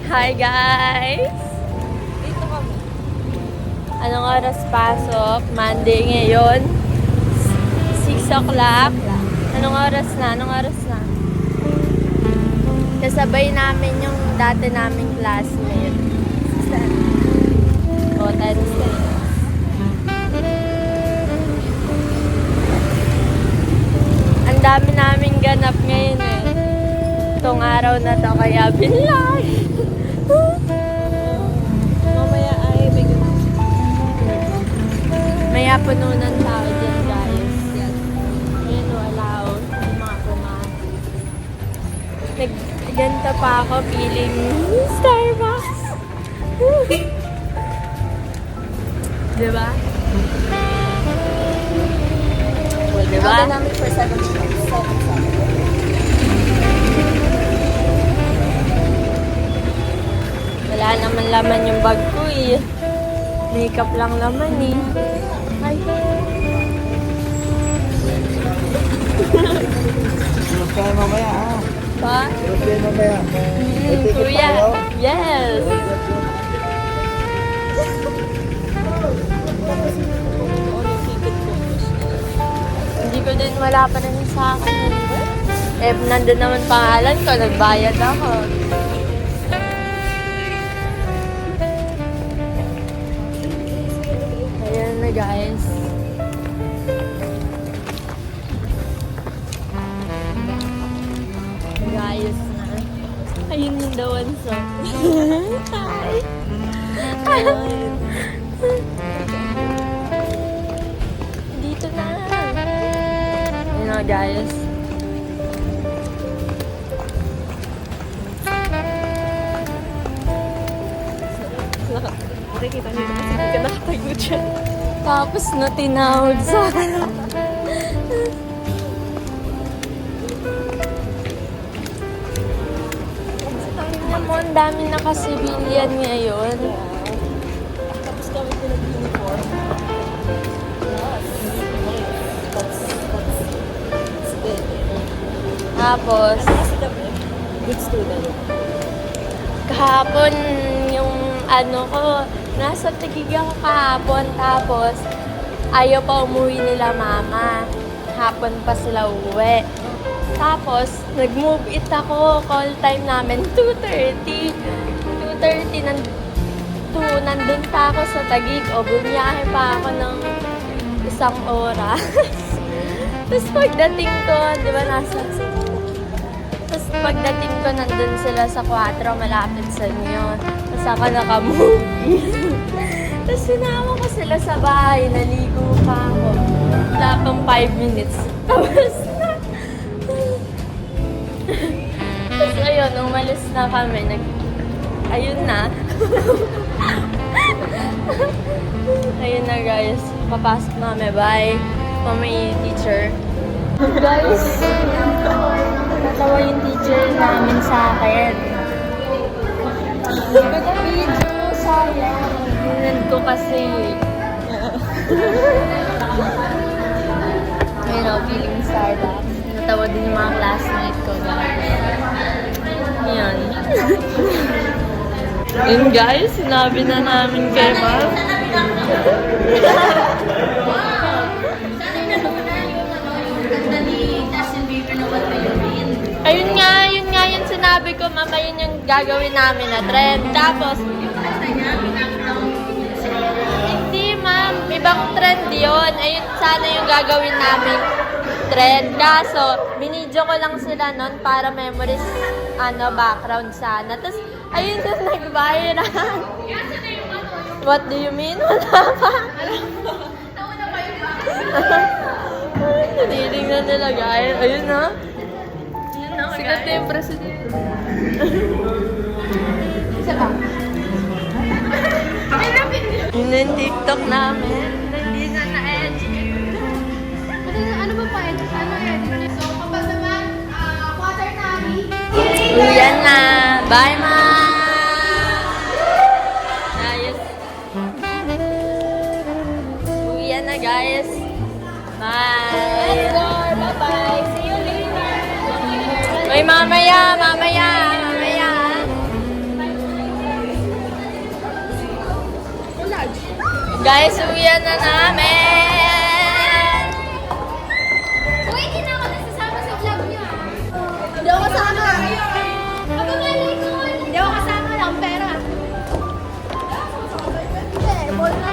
Hi guys! Dito kami. Anong oras pasok? Monday ngayon. 6 o'clock. Anong oras na? Kasabay namin yung dati naming classmate. O, 10. Ang dami naming ganap ngayon eh. Itong araw na to kaya binlay. Mamaya ay may ganun. Maya puno ng tao dyan guys. Yan. Ayan o, allow. Yung mga pumasok. Nagganto pa ako feeling Starbucks. Diba? Well, diba? Ako namin for 7 minutes. Wala naman laman yung bag ko eh. Makeup lang laman eh. Ay. Kaya mamaya Pa? Kaya mamaya. Kuya. Yes. Hindi ko din, wala pa rin sa akin. Eh, nandun naman pangalan ko, nagbayad ako. Ayan na guys. Guys na. Ayun yung the one song. Hi! Dito na. Ayun na guys. Nakikita nito kasi hindi ka nakatayo dyan. Tapos na tinawag sa Tingnan mo, ang dami naka-civilian ngayon. Tapos kami pinag-uniform. That's good. Tapos, Kasi kami, good student. kahapon yung ano ko, nasa Taguig ako kahapon. Tapos, ayaw pa umuwi nila mama. Hapon pa sila uwi. Tapos, nag-move it ako. Call time namin, 2:30. 2:30, nandun pa ako sa Taguig. O, bumiyahe pa ako ng 1 oras. Tapos pagdating ko, di ba, Tapos pagdating ko, nandun sila sa 4, malapit sa inyo. Tapos ako naka-movie. Tapos sinama ko sila sa bahay, naligo pa ako. Wala pang 5 minutes. Tapos Tapos ayun, umalis na kami. Ayun na. Ayun na guys. Papasok na kami. Bye. Mamay teacher. Guys, natawa yung teacher namin sa akin. Nag-video, sayang. Hinand ko kasi. Ayun o, feeling Starbucks. Natawa din yung mga classmate ko, guys. Yan. Yun guys, sinabi na namin kay Ma'am. Ayun nga yung sinabi ko, Mama, yun yung gagawin namin na trend. Tapos, hindi Ma'am, ibang trend yun. Ayun sana yung gagawin namin trend. Kaso, binidyo ko lang sila nun para memories, background sana. Tapos, ayun na nag-viral. What do you mean? Wala pa. Tinitingnan nila guys. Ayun na. Sikat na yung president. Isa pa. Yun na yung TikTok namin. Hindi na na-edge. Ano ba pa edit? Ano edit? So, kapag naman, quaternary, Uyan na. Bye, Ma! Ayos. Uyan na, guys. Bye! let's go! Bye-bye! See you later! Uy, mamaya! Guys, uwian na namin! Uy, hindi na ako nasasama sa vlog niyo ah. Hindi ako kasama. Pagkakalay ko. Hindi ako kasama lang, pera. Hindi, ball na.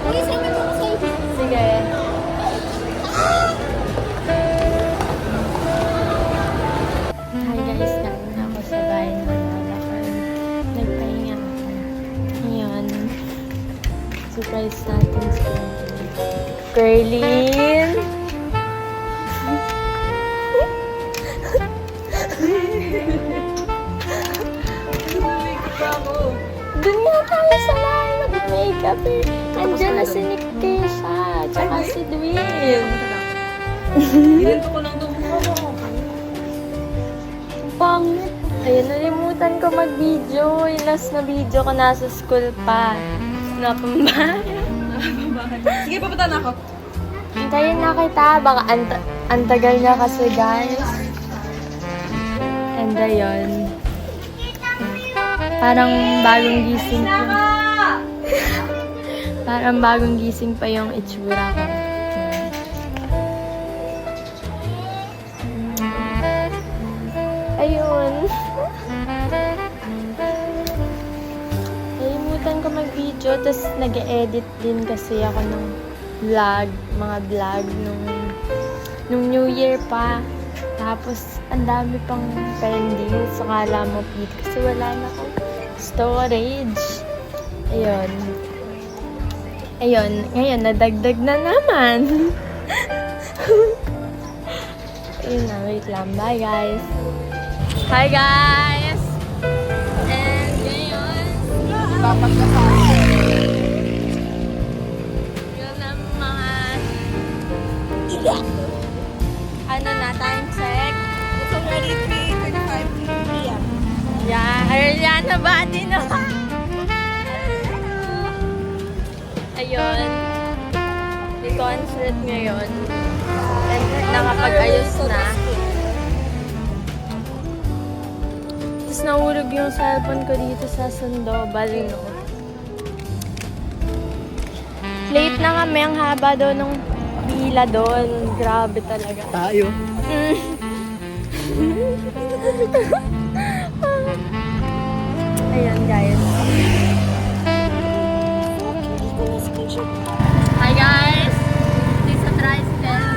Please, naman ako sa'yo. Sige. Hi guys, galing na ako sa bahay ng lalakad. Nagpahinga ako. Ngayon, surprise natin si Curlin. Doon nga tayo sa bahay mag-makeup eh. Andiyan na si Nick Keisha, tsaka si Dwayne. Ginento ko lang doon. Pangit. Ayun, nalimutan ko mag-video. Yung last na video ko nasa school pa. Napambahay. Sige, papunta na ako. Hintayin na kita. Baka antagal niya kasi, guys. And ayun. Parang bagong gising pa. Parang bagong gising pa yung itsura ko. Ayun. Nalimutan ko mag-video, tapos nag-edit din kasi ako ng vlog, mga vlog nung New Year pa. Tapos, ang dami pang pending. So, kala mo, Pete, kasi wala na akong storage. Ayun. Ayun. Ngayon, nadagdag na naman. Ayun na, wait lang. Bye, guys. Hi, guys! And ngayon, Dapat ka sa akin. yun ang mga... Ano na, time check? It's already 3:35 p.m. Yeah, Ariana ba? Di na. Ayun. May concert ngayon. And nakapag-ayos na. Tapos nahulog yung cellphone ko dito sa Sandoval, no? Late na kami. Ang haba doon ng pila doon. Grabe talaga. Tayo. Ayan, guys. Hi, guys! This is Tricycle.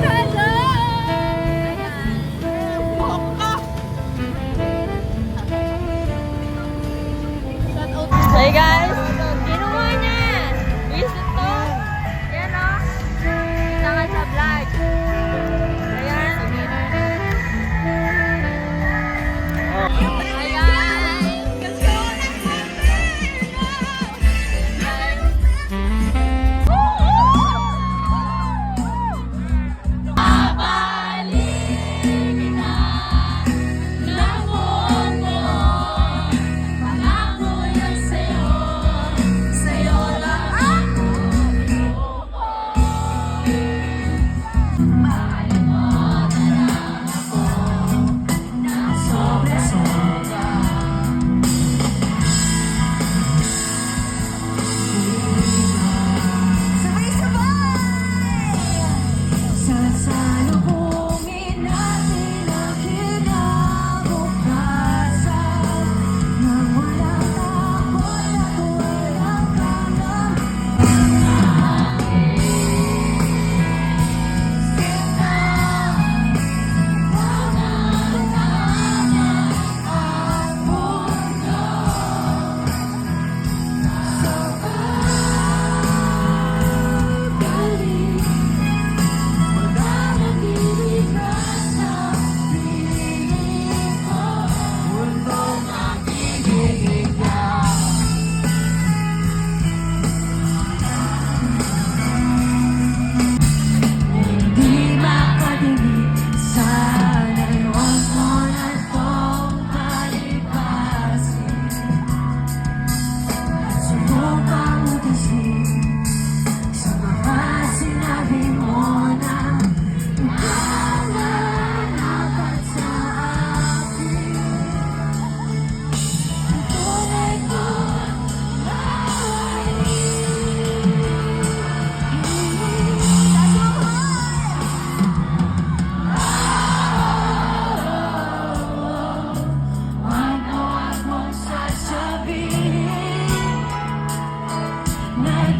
Hello! Hi, guys! Kinuha niya! Visit to! Yan, o. Kita ka sa vlog. Ayan. Hi, guys! Let's go!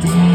Bye.